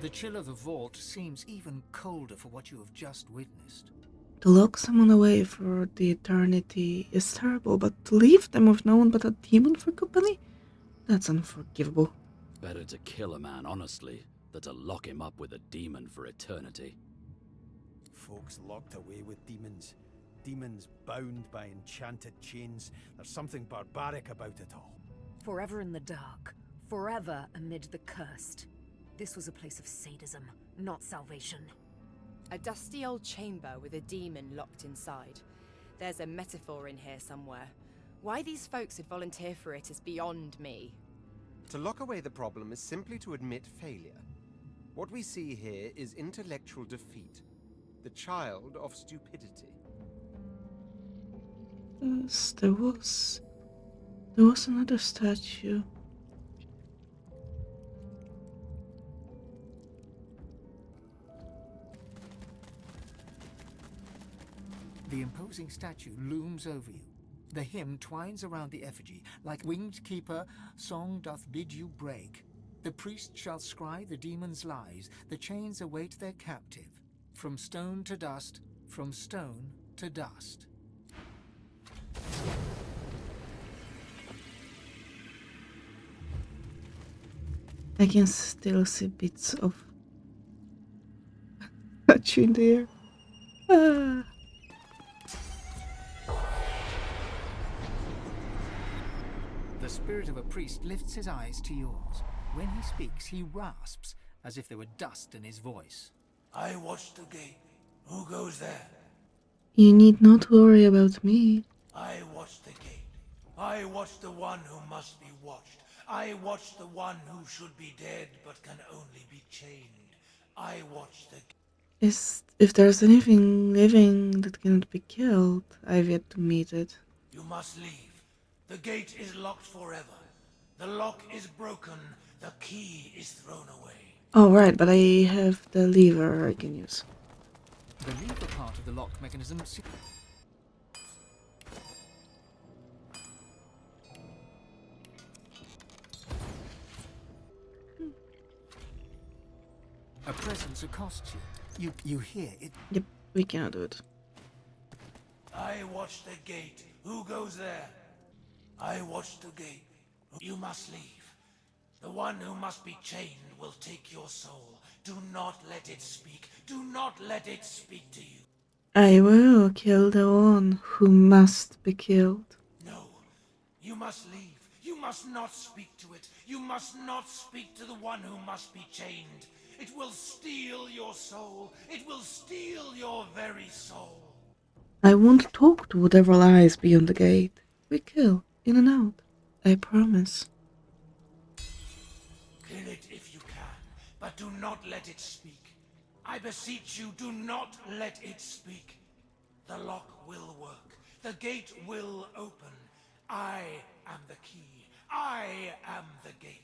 The chill of the vault seems even colder for what you have just witnessed. To lock someone away for the eternity is terrible, but to leave them with no one but a demon for company? That's unforgivable. Better to kill a man honestly than to lock him up with a demon for eternity. Folks locked away with demons. Demons bound by enchanted chains. There's something barbaric about it all. Forever in the dark. Forever amid the cursed. This was a place of sadism, not salvation. A dusty old chamber with a demon locked inside. There's a metaphor in here somewhere. Why these folks would volunteer for it is beyond me. To lock away the problem is simply to admit failure. What we see here is intellectual defeat. The child of stupidity. Yes, there was another statue. The imposing statue looms over you. The hymn twines around the effigy, like winged keeper, song doth bid you break. The priest shall scry the demon's lies, the chains await their captive. From stone to dust, from stone to dust. I can still see bits of statue in the air. Ah. The spirit of a priest lifts his eyes to yours. When he speaks, he rasps, as if there were dust in his voice. I watch the gate. Who goes there? You need not worry about me. I watch the gate. I watch the one who must be watched. I watch the one who should be dead but can only be chained. I watch the If there's anything living that cannot be killed, I've yet to meet it. You must leave. The gate is locked forever. The lock is broken. The key is thrown away. Oh right, but I have the lever I can use. The lever part of the lock mechanism... A presence accosts you. You hear it. Yep, we cannot do it. I watch the gate. Who goes there? I watch the gate. You must leave. The one who must be chained will take your soul. Do not let it speak. Do not let it speak to you. I will kill the one who must be killed. No. You must leave. You must not speak to it. You must not speak to the one who must be chained. It will steal your soul. It will steal your very soul. I won't talk to whatever lies beyond the gate. We kill, in and out. I promise. Kill it if you can, but do not let it speak. I beseech you, do not let it speak. The lock will work. The gate will open. I am the key. I am the gate.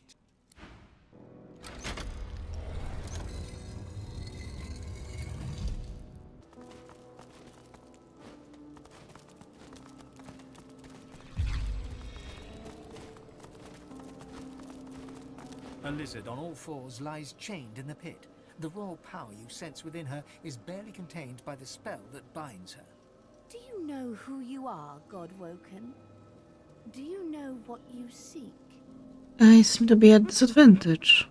A lizard on all fours lies chained in the pit. The raw power you sense within her is barely contained by the spell that binds her. Do you know who you are, Godwoken? Do you know what you seek? I seem to be at disadvantage.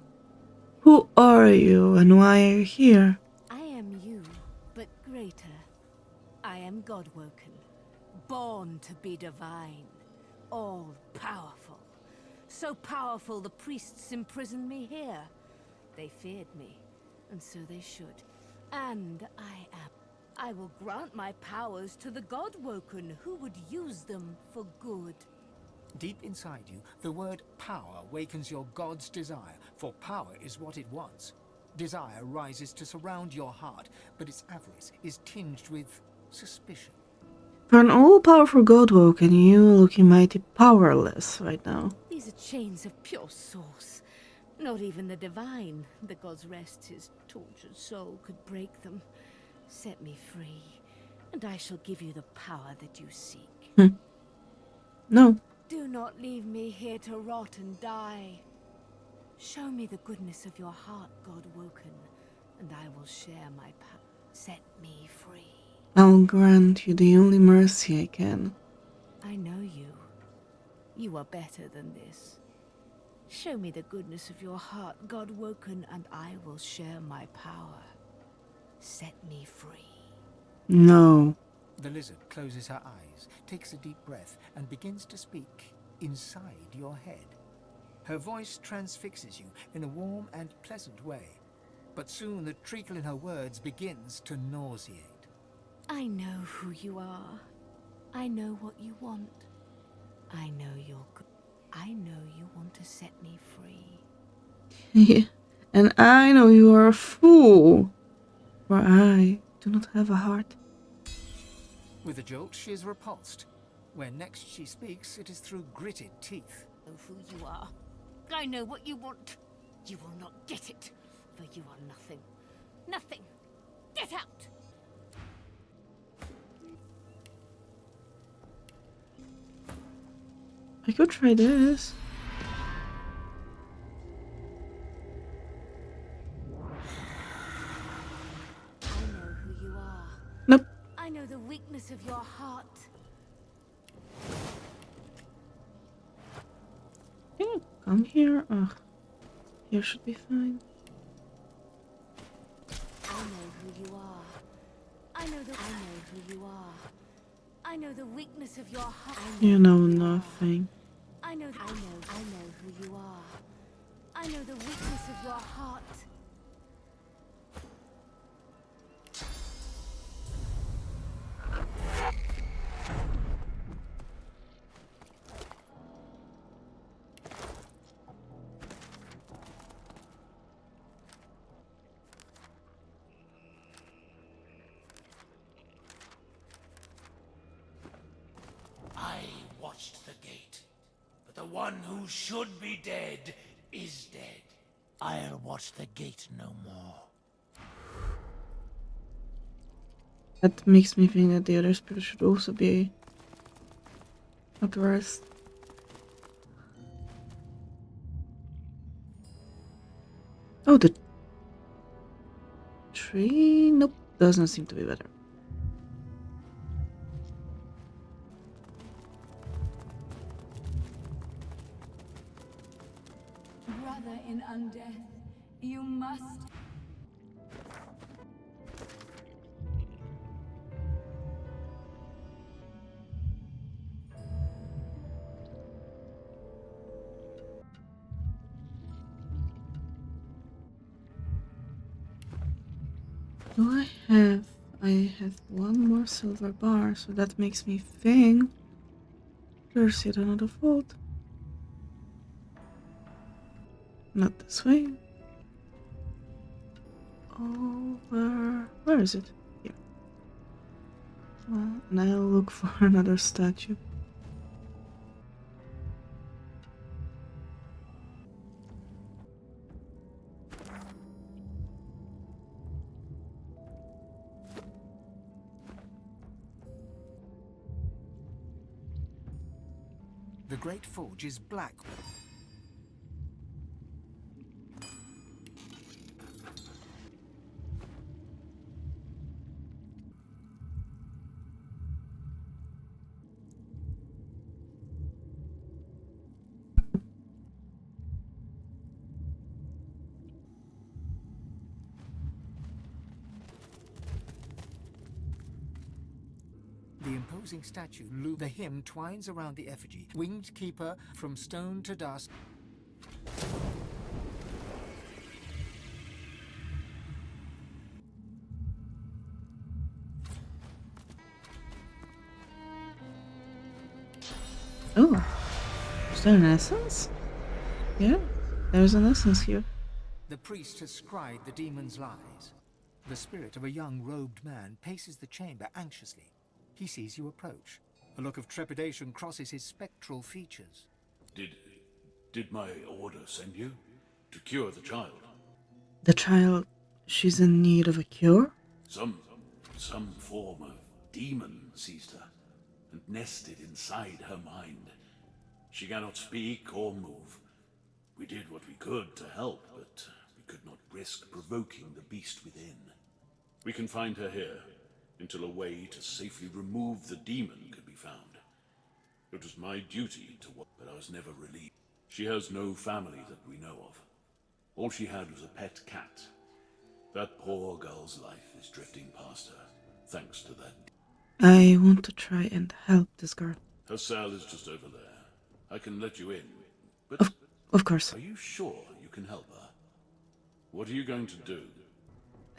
Who are you and why are you here? I am you, but greater. I am Godwoken, born to be divine, all-powerful. So powerful the priests imprisoned me here. They feared me, and so they should. And I will grant my powers to the Godwoken who would use them for good. Deep inside you, the word power wakens your god's desire, for power is what it wants. Desire rises to surround your heart, but its avarice is tinged with suspicion. For an all-powerful Godwoken, you looking mighty powerless right now. These are chains of pure source. Not even the divine, the god's rest his tortured soul, could break them. Set me free, and I shall give you the power that you seek. No. Do not leave me here to rot and die. Show me the goodness of your heart, God woken, and I will share my power. Set me free. I'll grant you the only mercy I can. I know you. You are better than this. Show me the goodness of your heart, God woken, and I will share my power. Set me free. No. The lizard closes her eyes, takes a deep breath, and begins to speak inside your head. Her voice transfixes you in a warm and pleasant way, but soon the treacle in her words begins to nauseate. I know who you are. I know what you want. I know you're good. I know you want to set me free. Yeah. And I know you are a fool, for I do not have a heart. With a jolt, she is repulsed. When next she speaks, it is through gritted teeth. I know who you are. I know what you want. You will not get it, for you are nothing. Nothing. Get out! I could try this. I know who you are. Nope. I know the weakness of your heart. Can you come here? Ugh. Here should be fine. I know who you are. I know who you are. I know the weakness of your heart. You know nothing. I know who you are. I know the weakness of your heart. I watched the gate, but the one who should be dead is dead. I'll watch the gate no more. That makes me think that the other spirit should also be at rest. Oh, the tree? Nope, doesn't seem to be better. Brother in Undead, you must. Do I have? I have one more silver bar, so that makes me think there's yet another vault. Not this way. Over. Where is it? Here. Well, and I'll look for another statue. The great forge is black. The imposing statue, the hymn twines around the effigy. Winged keeper, from stone to dust. Oh, is there an essence? Yeah, there's an essence here. The priest has scried the demon's lies. The spirit of a young robed man paces the chamber anxiously. He sees you approach. A look of trepidation crosses his spectral features. Did my order send you? To cure the child? The child, she's in need of a cure? Some form of demon seized her and nested inside her mind. She cannot speak or move. We did what we could to help, but we could not risk provoking the beast within. We can find her here, until a way to safely remove the demon could be found. It was my duty to work, but I was never relieved. She has no family that we know of. All she had was a pet cat. That poor girl's life is drifting past her, thanks to that. I want to try and help this girl. Her cell is just over there. I can let you in, but Of course. are you sure you can help her? What are you going to do?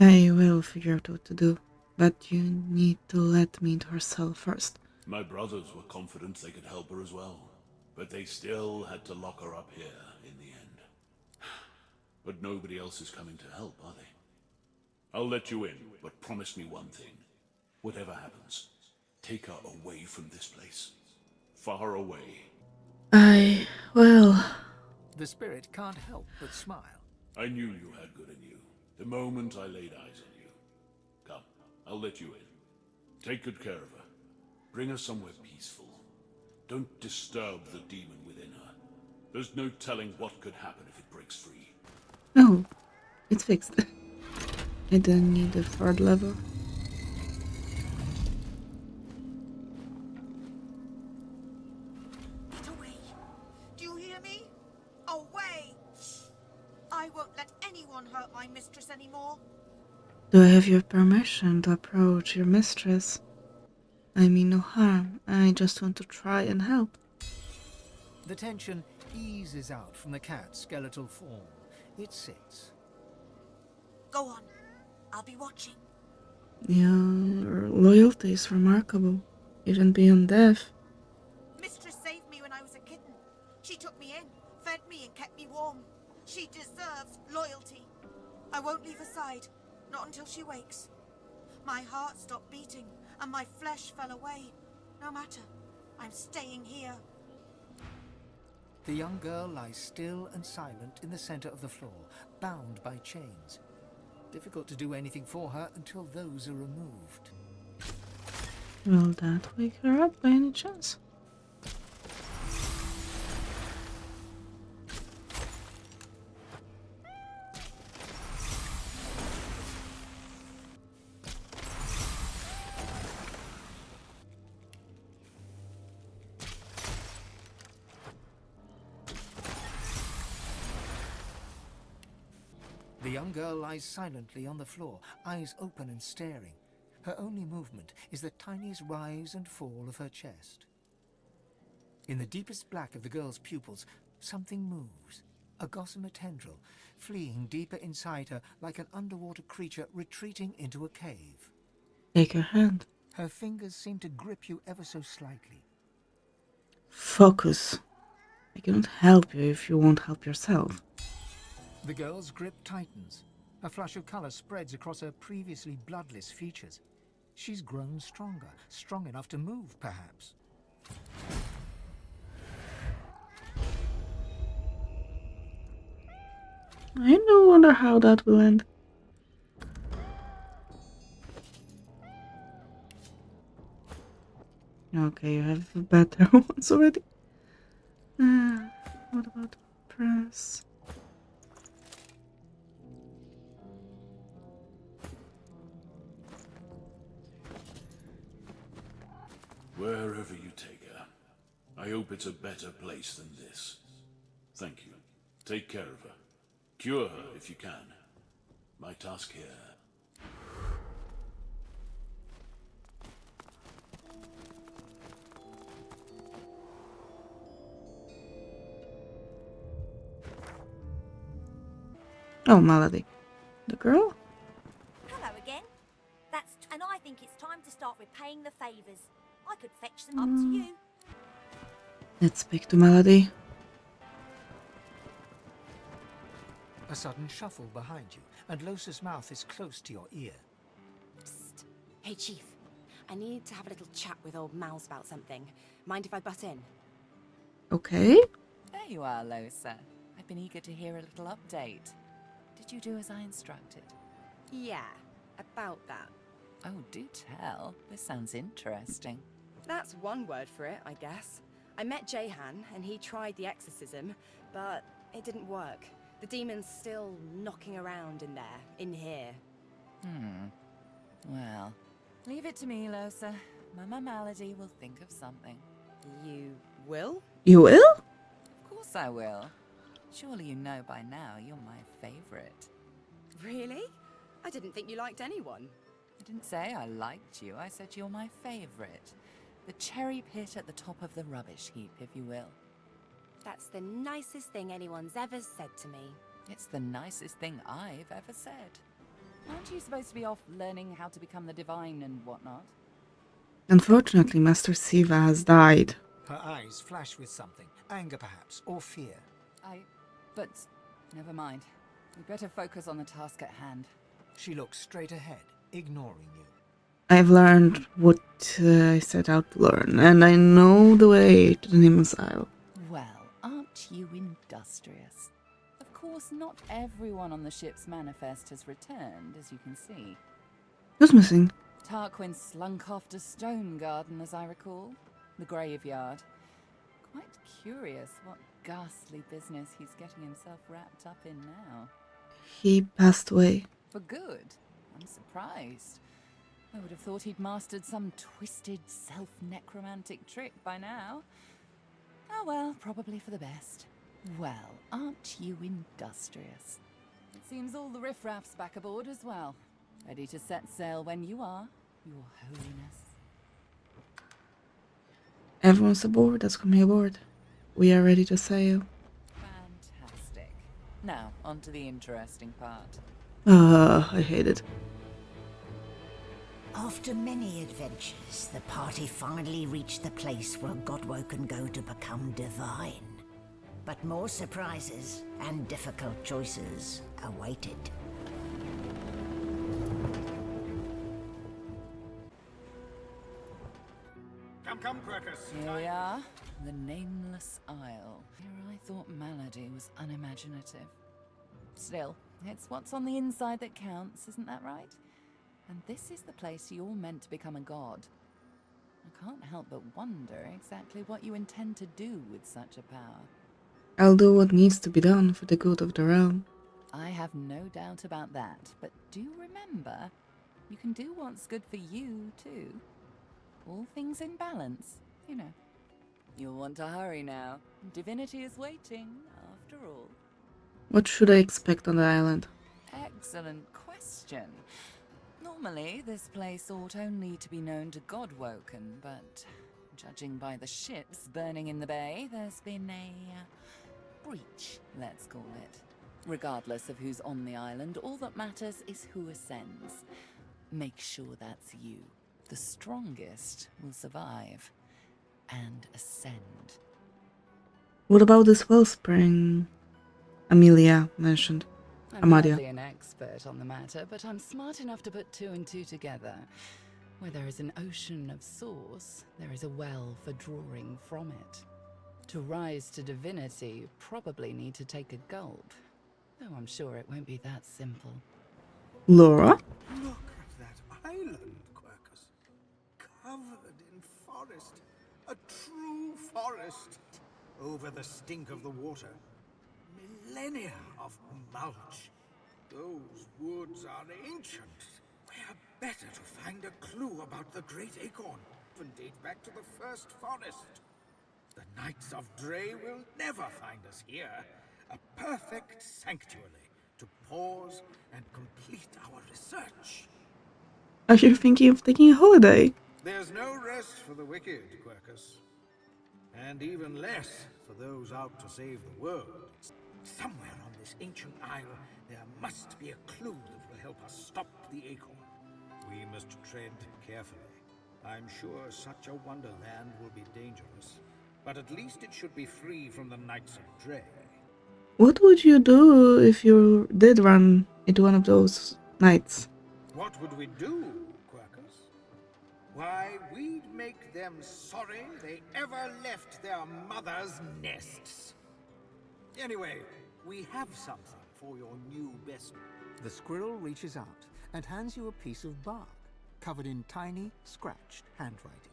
I will figure out what to do, but you need to let me into her cell first. My brothers were confident they could help her as well, but they still had to lock her up here in the end. But nobody else is coming to help, are they? I'll let you in, but promise me one thing. Whatever happens, take her away from this place. Far away. I will. The spirit can't help but smile. I knew you had good in you, the moment I laid eyes on you. Come, I'll let you in. Take good care of her. Bring her somewhere peaceful. Don't disturb the demon within her. There's no telling what could happen if it breaks free. Oh, it's fixed. I don't need the third level. Get away! Do you hear me? Away! I won't let anyone hurt my mistress anymore. Do I have your permission to approach your mistress? I mean no harm. I just want to try and help. The tension eases out from the cat's skeletal form. It sits. Go on. I'll be watching. Your loyalty is remarkable, even beyond death. Mistress saved me when I was a kitten. She took me in, fed me and kept me warm. She deserves loyalty. I won't leave her side, not until she wakes. My heart stopped beating and my flesh fell away. No matter, I'm staying here. The young girl lies still and silent in the center of the floor, bound by chains. Difficult to do anything for her until those are removed. Will that wake her up by any chance? The young girl lies silently on the floor, eyes open and staring. Her only movement is the tiniest rise and fall of her chest. In the deepest black of the girl's pupils, something moves. A gossamer tendril, fleeing deeper inside her like an underwater creature retreating into a cave. Take her hand. Her fingers seem to grip you ever so slightly. Focus. I cannot help you if you won't help yourself. The girl's grip tightens. A flush of color spreads across her previously bloodless features. She's grown stronger, strong enough to move, perhaps. I do wonder how that will end. Okay, you have better ones already. What about press? Wherever you take her, I hope it's a better place than this. Thank you. Take care of her. Cure her if you can. My task here. Oh, Melody. The girl? Hello again. And I think it's time to start repaying the favours. I could fetch them up to you. Let's speak to Melody. A sudden shuffle behind you, and Los's mouth is close to your ear. Psst. Hey, Chief. I need to have a little chat with old Mouse about something. Mind if I butt in? Okay. There you are, Losa. I've been eager to hear a little update. Did you do as I instructed? Yeah, about that. Oh, do tell. This sounds interesting. That's one word for it, I guess. I met Jahan, and he tried the exorcism, but it didn't work. The demon's still knocking around in there, in here. Well, leave it to me, Losa. Mama Malady will think of something. You will? You will? Of course I will. Surely you know by now you're my favorite. Really? I didn't think you liked anyone. I didn't say I liked you, I said you're my favorite. The cherry pit at the top of the rubbish heap, if you will. That's the nicest thing anyone's ever said to me. It's the nicest thing I've ever said. Aren't you supposed to be off learning how to become the divine and whatnot? Unfortunately, Master Siva has died. Her eyes flash with something. Anger, perhaps, or fear. But never mind. We better focus on the task at hand. She looks straight ahead, ignoring you. I've learned what I set out to learn, and I know the way to the Nameless Isle. Well, aren't you industrious? Of course, not everyone on the ship's manifest has returned, as you can see. Who's missing? Tarquin slunk off to Stone Garden, as I recall. The graveyard. Quite curious what ghastly business he's getting himself wrapped up in now. He passed away. For good? I'm surprised. I would have thought he'd mastered some twisted self-necromantic trick by now. Oh well, probably for the best. Well, aren't you industrious? It seems all the riffraff's back aboard as well. Ready to set sail when you are, Your Holiness. Everyone's aboard. That's coming aboard. We are ready to sail. Fantastic. Now, on to the interesting part. I hate it. After many adventures, the party finally reached the place where Godwoken go to become divine. But more surprises and difficult choices awaited. Come, Quercus. Here we are, the Nameless Isle. Here I thought Malady was unimaginative. Still, it's what's on the inside that counts, isn't that right? And this is the place you're meant to become a god. I can't help but wonder exactly what you intend to do with such a power. I'll do what needs to be done for the good of the realm. I have no doubt about that, but do remember, you can do what's good for you, too. All things in balance, you know. You'll want to hurry now. Divinity is waiting, after all. What should I expect on the island? Excellent question. Normally, this place ought only to be known to Godwoken, but judging by the ships burning in the bay, there's been a breach, let's call it. Regardless of who's on the island, all that matters is who ascends. Make sure that's you. The strongest will survive and ascend. What about this wellspring Amelia mentioned? I'm Amadia. hardly an expert on the matter, but I'm smart enough to put two and two together. Where there is an ocean of source, there is a well for drawing from it. To rise to divinity, you probably need to take a gulp. Though I'm sure it won't be that simple. Laura? Look at that island, Quercus. Covered in forest. A true forest. Over the stink of the water. Millennia of mulch. Those woods are ancient. Where better to find a clue about the Great Acorn and date back to the first forest? The Knights of Dre will never find us here. A perfect sanctuary to pause and complete our research. Are you thinking of taking a holiday? There's no rest for the wicked, Quercus. And even less for those out to save the world. Somewhere on this ancient isle, there must be a clue that will help us stop the Acorn. We must tread carefully. I'm sure such a wonderland will be dangerous, but at least it should be free from the Knights of Dre. What would you do if you did run into one of those knights? What would we do, Quercus? Why, we'd make them sorry they ever left their mother's nests. Anyway, we have something for your new best. The squirrel reaches out and hands you a piece of bark, covered in tiny, scratched handwriting.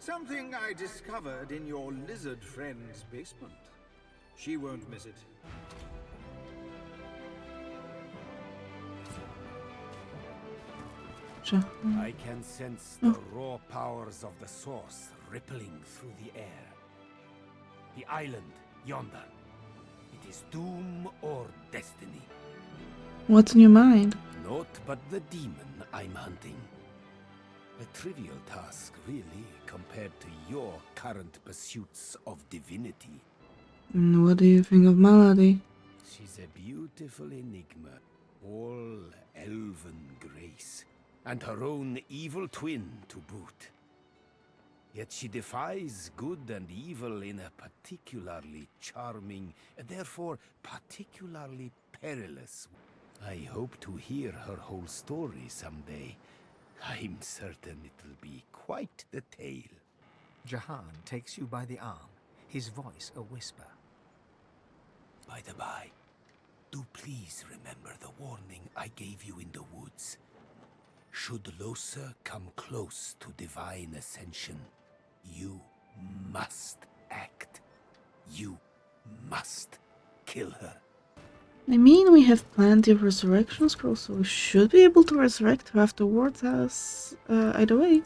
Something I discovered in your lizard friend's basement. She won't miss it. I can sense the raw powers of the source rippling through the air. The island yonder. It is doom or destiny. What's in your mind? Naught but the demon I'm hunting. A trivial task, really, compared to your current pursuits of divinity. And what do you think of Melody? She's a beautiful enigma, all elven grace, and her own evil twin to boot. Yet she defies good and evil in a particularly charming, therefore particularly perilous way. I hope to hear her whole story someday. I'm certain it'll be quite the tale. Jahan takes you by the arm, his voice a whisper. By the by, do please remember the warning I gave you in the woods. Should Losa come close to divine ascension, you must act. You must kill her. I mean, we have plenty of resurrection scrolls, so we should be able to resurrect her afterwards as either way.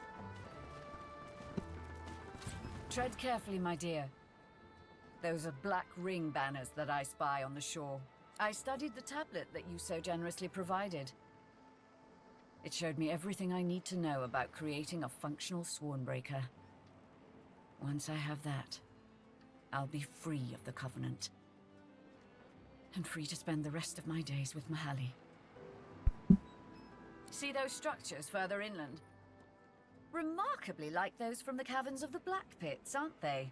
Tread carefully, my dear. Those are black ring banners that I spy on the shore. I studied the tablet that you so generously provided. It showed me everything I need to know about creating a functional Swornbreaker. Once I have that, I'll be free of the Covenant. And free to spend the rest of my days with Mahali. See those structures further inland? Remarkably like those from the caverns of the Black Pits, aren't they?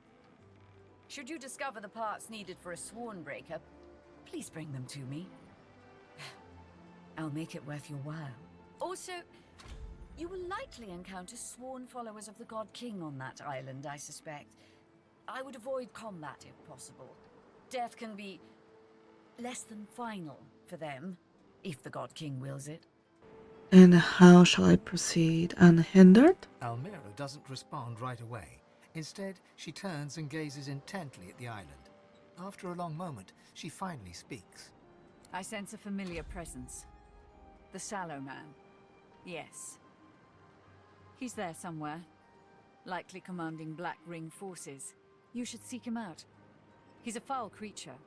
Should you discover the parts needed for a Swornbreaker, please bring them to me. I'll make it worth your while. Also, you will likely encounter sworn followers of the God King on that island, I suspect. I would avoid combat if possible. Death can be less than final for them, if the God King wills it. And how shall I proceed unhindered? Almira doesn't respond right away. Instead, she turns and gazes intently at the island. After a long moment, she finally speaks. I sense a familiar presence. The Sallow Man. Yes. He's there somewhere. Likely commanding Black Ring forces. You should seek him out. He's a foul creature,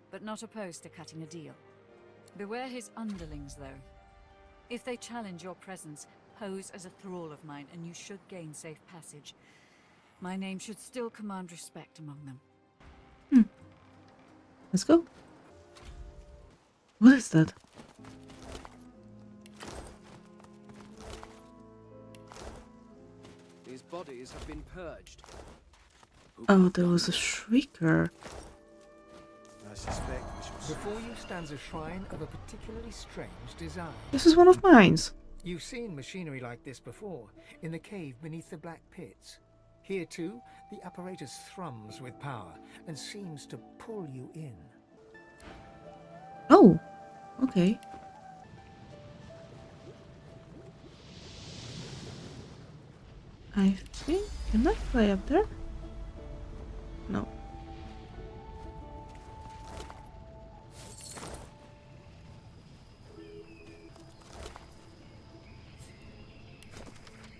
but not opposed to cutting a deal. Beware his underlings, though. If they challenge your presence, pose as a thrall of mine, and you should gain safe passage. My name should still command respect among them. Let's go. What is that? These bodies have been purged. Oh, there was a shrieker. I suspect we should... Before you stands a shrine of a particularly strange design. This is one of mine. You've seen machinery like this before, in the cave beneath the Black Pits. Here too, the apparatus thrums with power and seems to pull you in. Oh, okay. I think... Can I fly up there? No.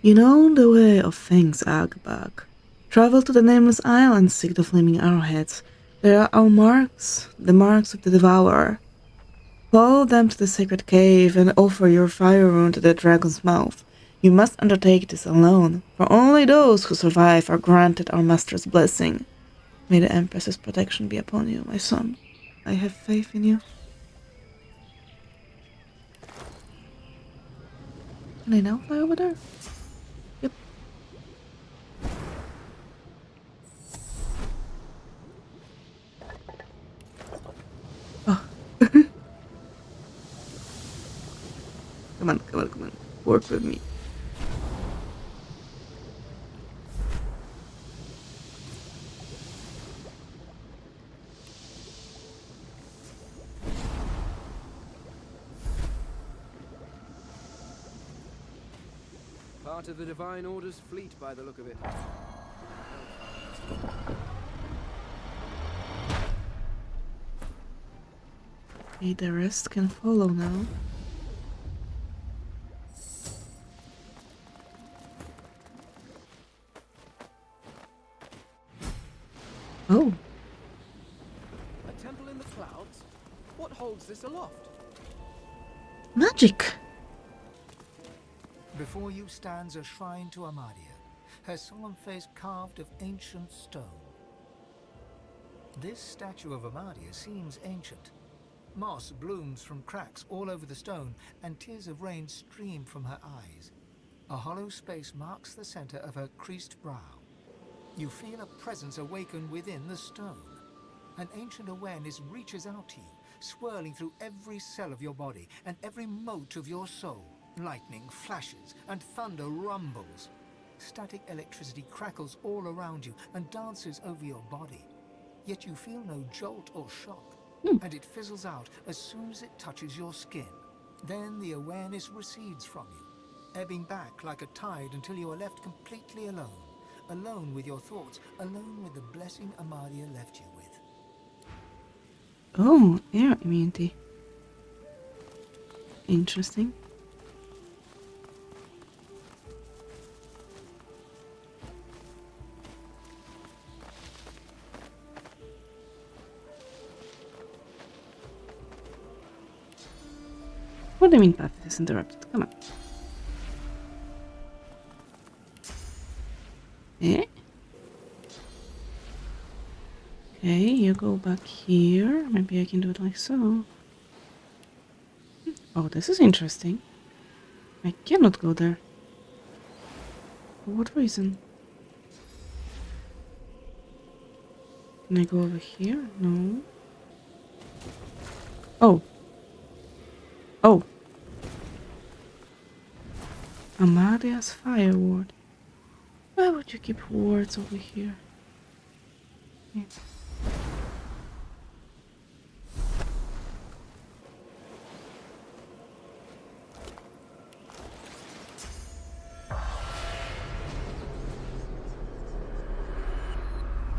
You know the way of things, Agbag. Travel to the Nameless Isle and seek the flaming arrowheads. There are our marks, the marks of the Devourer. Follow them to the sacred cave and offer your fire rune to the dragon's mouth. You must undertake this alone, for only those who survive are granted our master's blessing. May the Empress's protection be upon you, my son. I have faith in you. Can I now fly over there? Yep. Oh. Come on, come on, come on. Work with me. Part of the Divine Order's fleet by the look of it. Okay, the rest can follow now. Oh. A temple in the clouds? What holds this aloft? Magic! Before you stands a shrine to Amadia, her solemn face carved of ancient stone. This statue of Amadia seems ancient. Moss blooms from cracks all over the stone, and tears of rain stream from her eyes. A hollow space marks the center of her creased brow. You feel a presence awaken within the stone. An ancient awareness reaches out to you, swirling through every cell of your body and every mote of your soul. Lightning flashes and thunder rumbles. Static electricity crackles all around you and dances over your body. Yet you feel no jolt or shock, and it fizzles out as soon as it touches your skin. Then the awareness recedes from you, ebbing back like a tide until you are left completely alone. Alone with your thoughts, alone with the blessing Amadia left you with. Oh, air immunity. Interesting. What do you mean path is interrupted? Come on. Eh? Okay, you go back here. Maybe I can do it like so. Oh, this is interesting. I cannot go there. For what reason? Can I go over here? No. Oh. Oh. Amadia's fire ward. Why would you keep wards over here? Yeah.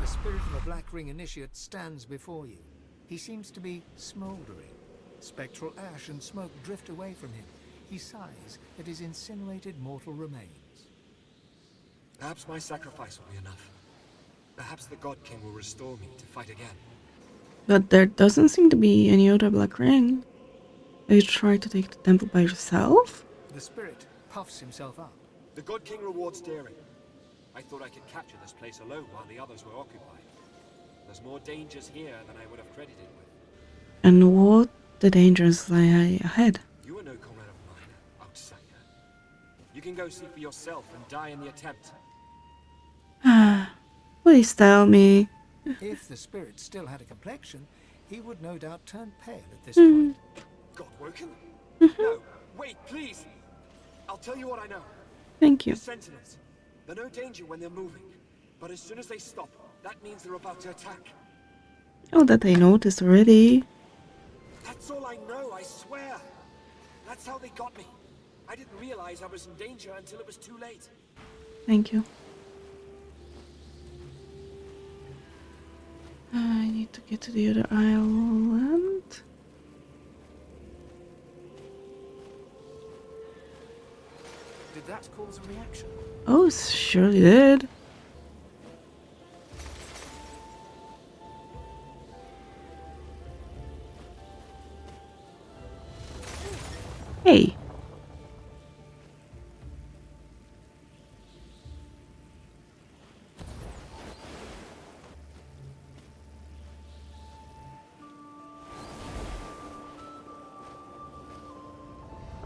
The spirit of a Black Ring initiate stands before you. He seems to be smoldering. Spectral ash and smoke drift away from him. He sighs at his incinerated mortal remains. Perhaps my sacrifice will be enough. Perhaps the God King will restore me to fight again. But there doesn't seem to be any other Black Ring. Are you trying to take the temple by yourself? The spirit puffs himself up. The God King rewards daring. I thought I could capture this place alone while the others were occupied. There's more dangers here than I would have credited with. And what the dangers lie ahead? You are no comrade of mine, outsider. You can go see for yourself and die in the attempt. Please tell me. If the spirit still had a complexion, he would no doubt turn pale at this point. Godwoken? No, wait, please! I'll tell you what I know. Thank you. The sentinels. They're no danger when they're moving. But as soon as they stop, that means they're about to attack. Oh, that I noticed already. That's all I know, I swear. That's how they got me. I didn't realize I was in danger until it was too late. Thank you. I need to get to the other island. Did that cause a reaction? Oh, surely did. Hey.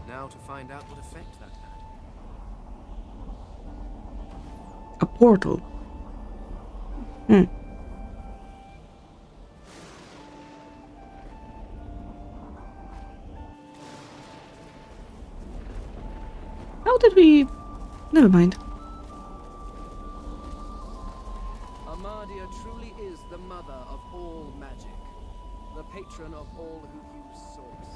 Now to find out what effect that had. A portal. How did we... Never mind. Amadia truly is the mother of all magic, the patron of all who use swords.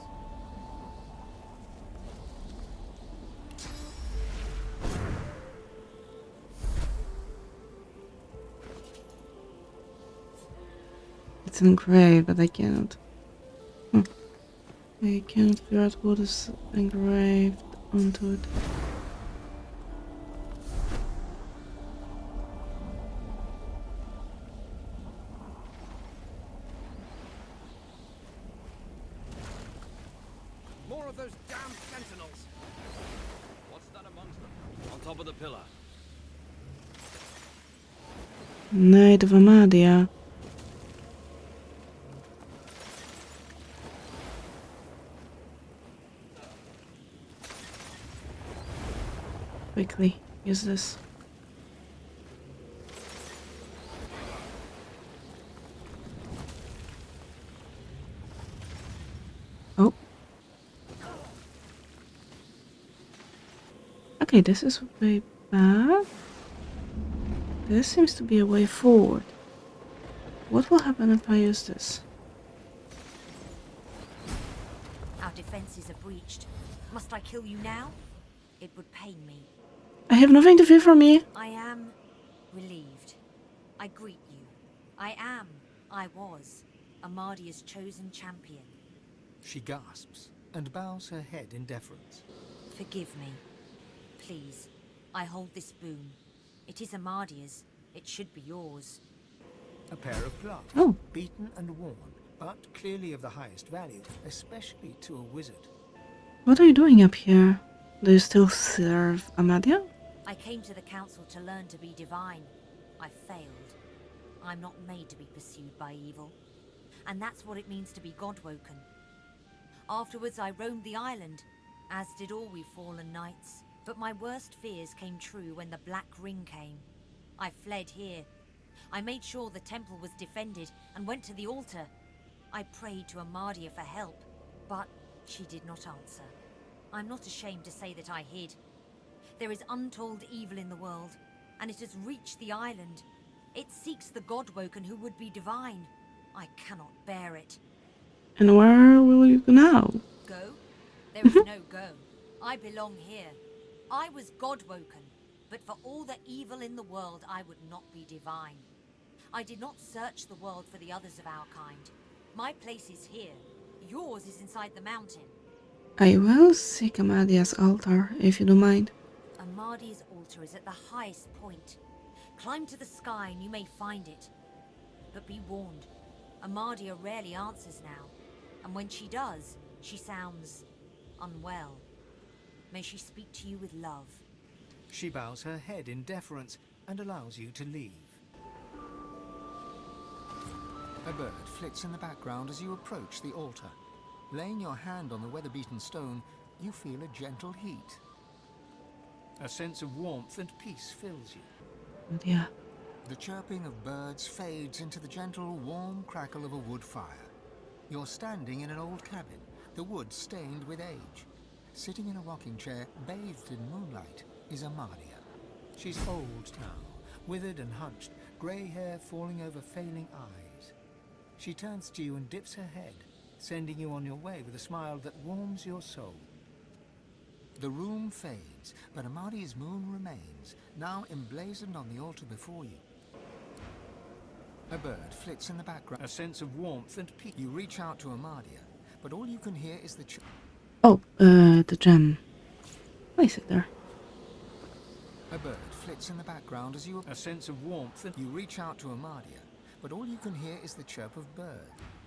It's engraved, but I cannot. I can't figure out what is engraved onto it. More of those damn sentinels! What's that amongst them? On top of the pillar. Knight of Amadia. Quickly, use this. Oh. Okay, this is a way back. This seems to be a way forward. What will happen if I use this? Our defenses are breached. Must I kill you now? It would pain me. I have nothing to fear from me. I am relieved. I greet you. I was Amadia's chosen champion. She gasps and bows her head in deference. Forgive me. Please. I hold this boon. It is Amadia's. It should be yours. A pair of gloves, Oh. beaten and worn, but clearly of the highest value, especially to a wizard. What are you doing up here? Do you still serve Amadia? I came to the council to learn to be divine. I failed. I'm not made to be pursued by evil. And that's what it means to be godwoken. Afterwards I roamed the island, as did all we fallen knights. But my worst fears came true when the Black Ring came. I fled here. I made sure the temple was defended and went to the altar. I prayed to Amadia for help, but she did not answer. I'm not ashamed to say that I hid. There is untold evil in the world, and it has reached the island. It seeks the godwoken who would be divine. I cannot bear it. And where will you go now? Go? There is no go. I belong here. I was godwoken, but for all the evil in the world, I would not be divine. I did not search the world for the others of our kind. My place is here. Yours is inside the mountain. I will seek Amadia's altar, if you don't mind. Amadia's altar is at the highest point. Climb to the sky and you may find it. But be warned, Amadia rarely answers now. And when she does, she sounds unwell. May she speak to you with love. She bows her head in deference and allows you to leave. A bird flits in the background as you approach the altar. Laying your hand on the weather-beaten stone, you feel a gentle heat. A sense of warmth and peace fills you. Yeah. The chirping of birds fades into the gentle, warm crackle of a wood fire. You're standing in an old cabin, the wood stained with age. Sitting in a rocking chair, bathed in moonlight, is Amadia. She's old now, withered and hunched, grey hair falling over failing eyes. She turns to you and dips her head, sending you on your way with a smile that warms your soul. The room fades, but Amadia's moon remains, now emblazoned on the altar before you. A bird flits in the background, a sense of warmth and peace. You reach out to Amadia, but all you can hear is the Oh, the gem. Place it there. A bird flits in the background as you... A sense of warmth and you reach out to Amadia, but all you can hear is the chirp of birds.